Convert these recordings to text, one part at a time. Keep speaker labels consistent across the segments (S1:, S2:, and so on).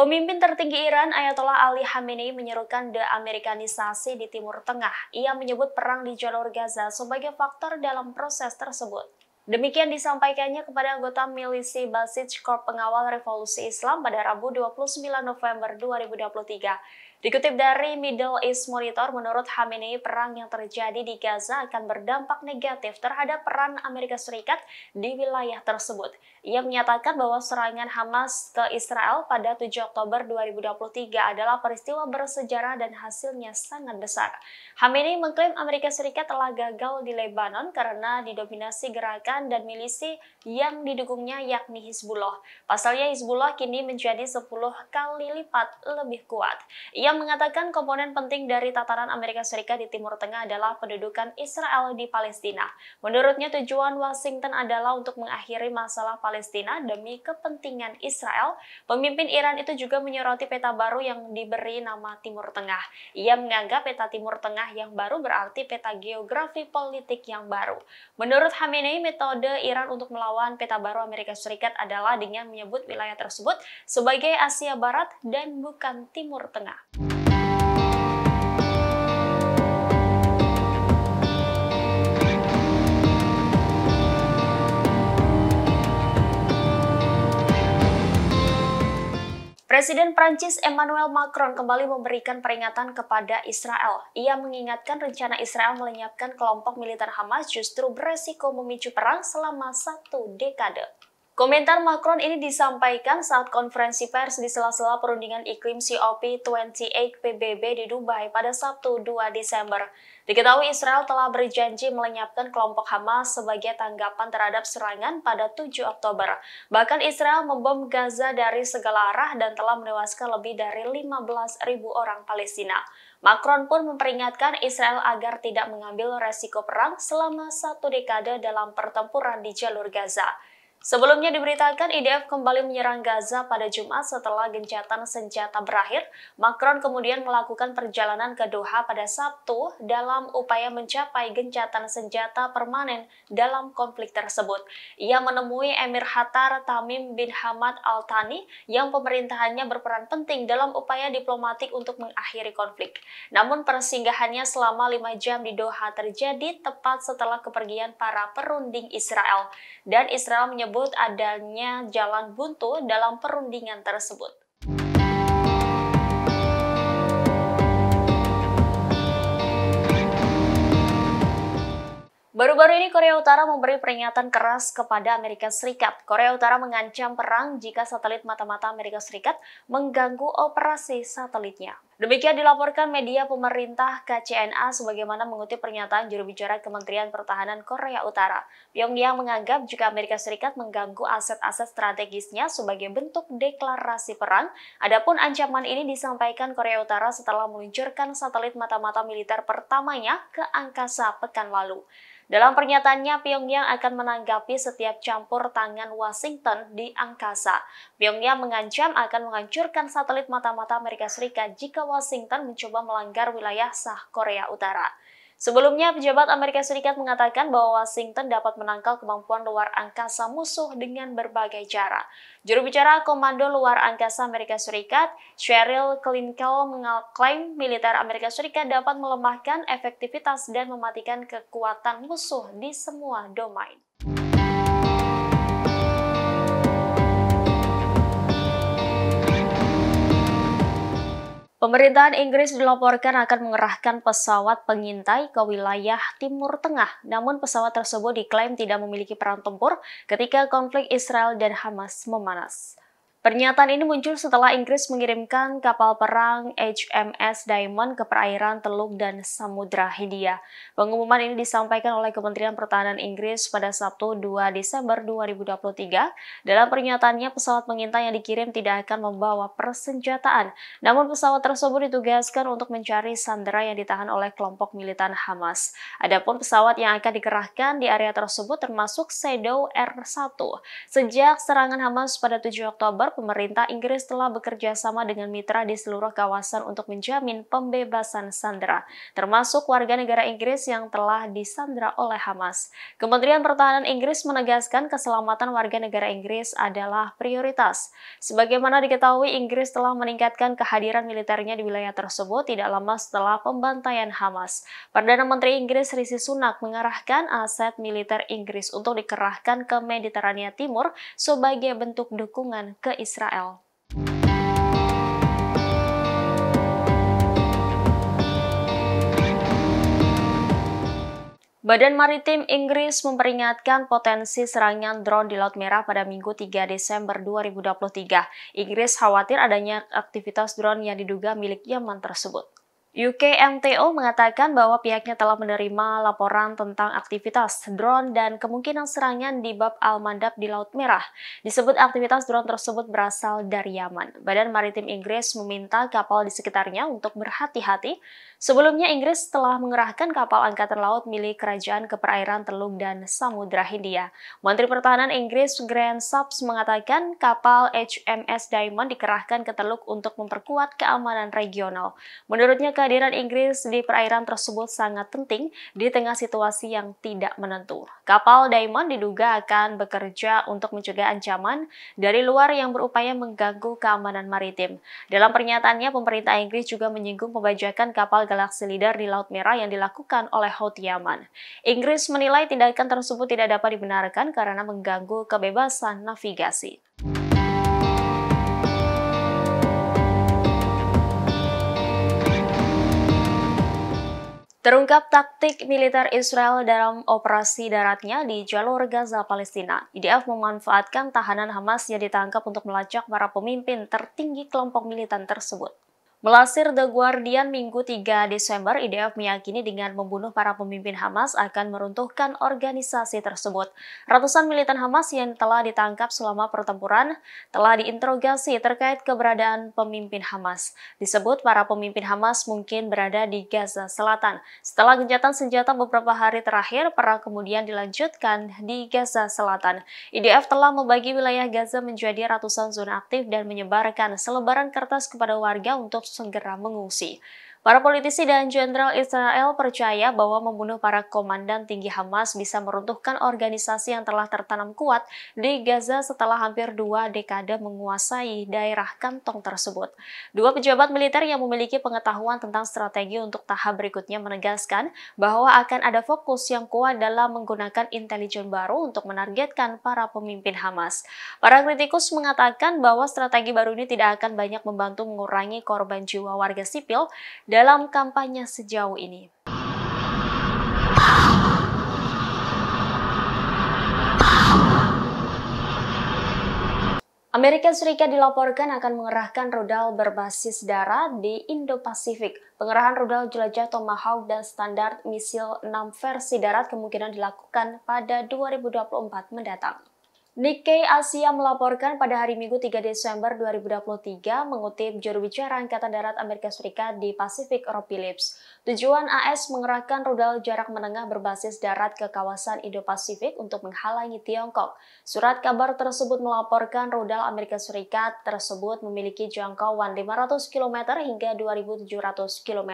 S1: Pemimpin tertinggi Iran, Ayatollah Ali Khamenei, menyerukan de-Amerikanisasi di Timur Tengah. Ia menyebut perang di jalur Gaza sebagai faktor dalam proses tersebut. Demikian disampaikannya kepada anggota milisi Basij Korps Pengawal Revolusi Islam pada Rabu 29 November 2023. Dikutip dari Middle East Monitor, menurut Khamenei, perang yang terjadi di Gaza akan berdampak negatif terhadap peran Amerika Serikat di wilayah tersebut. Ia menyatakan bahwa serangan Hamas ke Israel pada 7 Oktober 2023 adalah peristiwa bersejarah dan hasilnya sangat besar. Khamenei mengklaim Amerika Serikat telah gagal di Lebanon karena didominasi gerakan dan milisi yang didukungnya, yakni Hizbullah. Pasalnya Hizbullah kini menjadi 10 kali lipat lebih kuat. Ia mengatakan komponen penting dari tatanan Amerika Serikat di Timur Tengah adalah pendudukan Israel di Palestina. Menurutnya, tujuan Washington adalah untuk mengakhiri masalah Palestina demi kepentingan Israel. Pemimpin Iran itu juga menyoroti peta baru yang diberi nama Timur Tengah. Ia menganggap peta Timur Tengah yang baru berarti peta geografi politik yang baru. Menurut Khamenei, metode Iran untuk melawan peta baru Amerika Serikat adalah dengan menyebut wilayah tersebut sebagai Asia Barat dan bukan Timur Tengah. Presiden Prancis Emmanuel Macron kembali memberikan peringatan kepada Israel. Ia mengingatkan rencana Israel melenyapkan kelompok militer Hamas justru beresiko memicu perang selama 1 dekade. Komentar Macron ini disampaikan saat konferensi pers di sela-sela perundingan iklim COP28 PBB di Dubai pada Sabtu 2 Desember. Diketahui Israel telah berjanji melenyapkan kelompok Hamas sebagai tanggapan terhadap serangan pada 7 Oktober. Bahkan Israel membom Gaza dari segala arah dan telah menewaskan lebih dari 15.000 orang Palestina. Macron pun memperingatkan Israel agar tidak mengambil resiko perang selama 1 dekade dalam pertempuran di jalur Gaza. Sebelumnya diberitakan IDF kembali menyerang Gaza pada Jumat setelah gencatan senjata berakhir. Macron kemudian melakukan perjalanan ke Doha pada Sabtu dalam upaya mencapai gencatan senjata permanen dalam konflik tersebut. Ia menemui Emir Qatar Tamim bin Hamad Al Thani yang pemerintahannya berperan penting dalam upaya diplomatik untuk mengakhiri konflik. Namun persinggahannya selama 5 jam di Doha terjadi tepat setelah kepergian para perunding Israel. Dan Israel menyebut adanya jalan buntu dalam perundingan tersebut. Baru-baru ini Korea Utara memberi peringatan keras kepada Amerika Serikat. Korea Utara mengancam perang jika satelit mata-mata Amerika Serikat mengganggu operasi satelitnya. Demikian dilaporkan media pemerintah KCNA sebagaimana mengutip pernyataan juru bicara Kementerian Pertahanan Korea Utara. Pyongyang menganggap jika Amerika Serikat mengganggu aset-aset strategisnya sebagai bentuk deklarasi perang. Adapun ancaman ini disampaikan Korea Utara setelah meluncurkan satelit mata-mata militer pertamanya ke angkasa pekan lalu. Dalam pernyataannya, Pyongyang akan menanggapi setiap campur tangan Washington di angkasa. Pyongyang mengancam akan menghancurkan satelit mata-mata Amerika Serikat jika Washington mencoba melanggar wilayah sah Korea Utara. Sebelumnya, pejabat Amerika Serikat mengatakan bahwa Washington dapat menangkal kemampuan luar angkasa musuh dengan berbagai cara. Juru bicara Komando Luar Angkasa Amerika Serikat, Sheryl Klinkel, mengklaim militer Amerika Serikat dapat melemahkan efektivitas dan mematikan kekuatan musuh di semua domain. Pemerintahan Inggris dilaporkan akan mengerahkan pesawat pengintai ke wilayah Timur Tengah. Namun pesawat tersebut diklaim tidak memiliki peran tempur ketika konflik Israel dan Hamas memanas. Pernyataan ini muncul setelah Inggris mengirimkan kapal perang HMS Diamond ke perairan Teluk dan Samudra Hindia. Pengumuman ini disampaikan oleh Kementerian Pertahanan Inggris pada Sabtu 2 Desember 2023. Dalam pernyataannya, pesawat pengintai yang dikirim tidak akan membawa persenjataan. Namun pesawat tersebut ditugaskan untuk mencari sandera yang ditahan oleh kelompok militan Hamas. Adapun pesawat yang akan dikerahkan di area tersebut termasuk Shadow R1. Sejak serangan Hamas pada 7 Oktober, pemerintah Inggris telah bekerja sama dengan mitra di seluruh kawasan untuk menjamin pembebasan sandera, termasuk warga negara Inggris yang telah disandera oleh Hamas. Kementerian Pertahanan Inggris menegaskan keselamatan warga negara Inggris adalah prioritas. Sebagaimana diketahui, Inggris telah meningkatkan kehadiran militernya di wilayah tersebut tidak lama setelah pembantaian Hamas. Perdana Menteri Inggris Rishi Sunak mengarahkan aset militer Inggris untuk dikerahkan ke Mediterania Timur sebagai bentuk dukungan ke Israel. Badan Maritim Inggris memperingatkan potensi serangan drone di Laut Merah pada Minggu 3 Desember 2023. Inggris khawatir adanya aktivitas drone yang diduga milik Yaman tersebut. UKMTO mengatakan bahwa pihaknya telah menerima laporan tentang aktivitas drone dan kemungkinan serangan di Bab al-Mandab di Laut Merah. Disebut aktivitas drone tersebut berasal dari Yaman. Badan Maritim Inggris meminta kapal di sekitarnya untuk berhati-hati. Sebelumnya, Inggris telah mengerahkan kapal angkatan laut milik kerajaan ke perairan Teluk dan Samudra Hindia. Menteri Pertahanan Inggris Grant Shapps mengatakan kapal HMS Diamond dikerahkan ke Teluk untuk memperkuat keamanan regional. Menurutnya, kehadiran Inggris di perairan tersebut sangat penting di tengah situasi yang tidak menentu. Kapal Diamond diduga akan bekerja untuk mencegah ancaman dari luar yang berupaya mengganggu keamanan maritim. Dalam pernyataannya, pemerintah Inggris juga menyinggung pembajakan kapal Galaxy Leader di Laut Merah yang dilakukan oleh Houthi Yaman. Inggris menilai tindakan tersebut tidak dapat dibenarkan karena mengganggu kebebasan navigasi. Terungkap taktik militer Israel dalam operasi daratnya di jalur Gaza, Palestina. IDF memanfaatkan tahanan Hamas yang ditangkap untuk melacak para pemimpin tertinggi kelompok militan tersebut. Melansir The Guardian Minggu 3 Desember, IDF meyakini dengan membunuh para pemimpin Hamas akan meruntuhkan organisasi tersebut. Ratusan militan Hamas yang telah ditangkap selama pertempuran telah diinterogasi terkait keberadaan pemimpin Hamas. Disebut para pemimpin Hamas mungkin berada di Gaza Selatan. Setelah gencatan senjata beberapa hari terakhir, perang kemudian dilanjutkan di Gaza Selatan. IDF telah membagi wilayah Gaza menjadi ratusan zona aktif dan menyebarkan selebaran kertas kepada warga untuk segera mengungsi. Para politisi dan jenderal Israel percaya bahwa membunuh para komandan tinggi Hamas bisa meruntuhkan organisasi yang telah tertanam kuat di Gaza setelah hampir 2 dekade menguasai daerah kantong tersebut. Dua pejabat militer yang memiliki pengetahuan tentang strategi untuk tahap berikutnya menegaskan bahwa akan ada fokus yang kuat dalam menggunakan intelijen baru untuk menargetkan para pemimpin Hamas. Para kritikus mengatakan bahwa strategi baru ini tidak akan banyak membantu mengurangi korban jiwa warga sipil dalam kampanye sejauh ini. Amerika Serikat dilaporkan akan mengerahkan rudal berbasis darat di Indo-Pasifik. Pengerahan rudal jelajah Tomahawk dan standar misil 6 versi darat kemungkinan dilakukan pada 2024 mendatang. Nikkei Asia melaporkan pada hari Minggu 3 Desember 2023 mengutip juru bicara Angkatan Darat Amerika Serikat di Pasifik Rob Phillips. Tujuan AS mengerahkan rudal jarak menengah berbasis darat ke kawasan Indo-Pasifik untuk menghalangi Tiongkok. Surat kabar tersebut melaporkan rudal Amerika Serikat tersebut memiliki jangkauan 500 km hingga 2.700 km.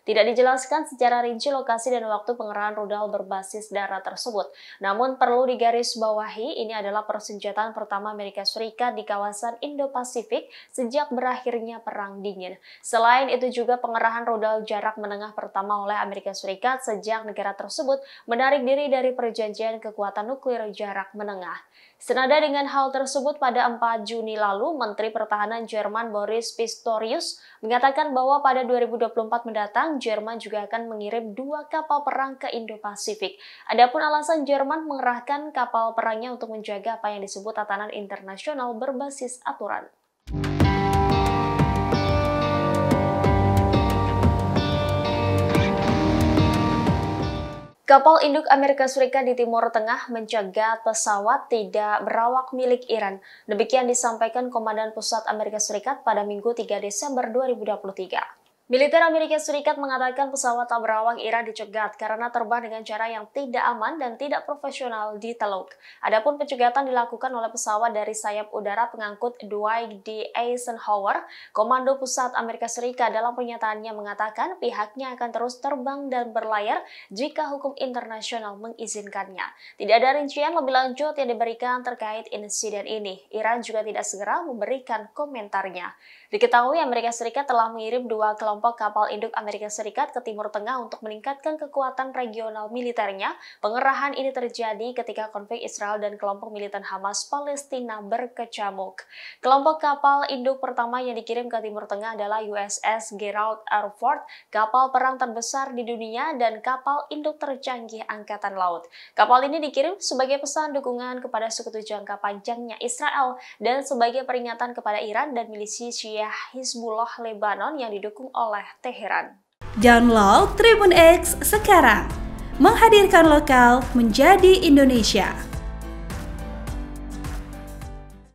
S1: Tidak dijelaskan secara rinci lokasi dan waktu pengerahan rudal berbasis darat tersebut. Namun perlu digarisbawahi, ini adalah persenjataan pertama Amerika Serikat di kawasan Indo-Pasifik sejak berakhirnya Perang Dingin. Selain itu juga pengerahan rudal jarak menengah pertama oleh Amerika Serikat sejak negara tersebut menarik diri dari perjanjian kekuatan nuklir jarak menengah. Senada dengan hal tersebut, pada 4 Juni lalu, Menteri Pertahanan Jerman Boris Pistorius mengatakan bahwa pada 2024 mendatang, Jerman juga akan mengirim 2 kapal perang ke Indo-Pasifik. Adapun alasan Jerman mengerahkan kapal perangnya untuk menjaga apa yang disebut tatanan internasional berbasis aturan. Kapal induk Amerika Serikat di Timur Tengah mencegat pesawat tidak berawak milik Iran. Demikian disampaikan Komandan Pusat Amerika Serikat pada Minggu 3 Desember 2023. Militer Amerika Serikat mengatakan pesawat tak berawak Iran dicegat karena terbang dengan cara yang tidak aman dan tidak profesional di Teluk. Adapun pencegatan dilakukan oleh pesawat dari sayap udara pengangkut Dwight D. Eisenhower. Komando Pusat Amerika Serikat dalam pernyataannya mengatakan pihaknya akan terus terbang dan berlayar jika hukum internasional mengizinkannya. Tidak ada rincian lebih lanjut yang diberikan terkait insiden ini. Iran juga tidak segera memberikan komentarnya. Diketahui Amerika Serikat telah mengirim 2 kelompok kapal induk Amerika Serikat ke Timur Tengah untuk meningkatkan kekuatan regional militernya. Pengerahan ini terjadi ketika konflik Israel dan kelompok militan Hamas Palestina berkecamuk. Kelompok kapal induk pertama yang dikirim ke Timur Tengah adalah USS Gerald R. Ford, kapal perang terbesar di dunia dan kapal induk tercanggih Angkatan Laut. Kapal ini dikirim sebagai pesan dukungan kepada sekutu jangka panjangnya Israel dan sebagai peringatan kepada Iran dan milisi Syiah Hizbullah Lebanon yang didukung oleh Teheran.
S2: Download Tribun X sekarang, menghadirkan lokal menjadi Indonesia.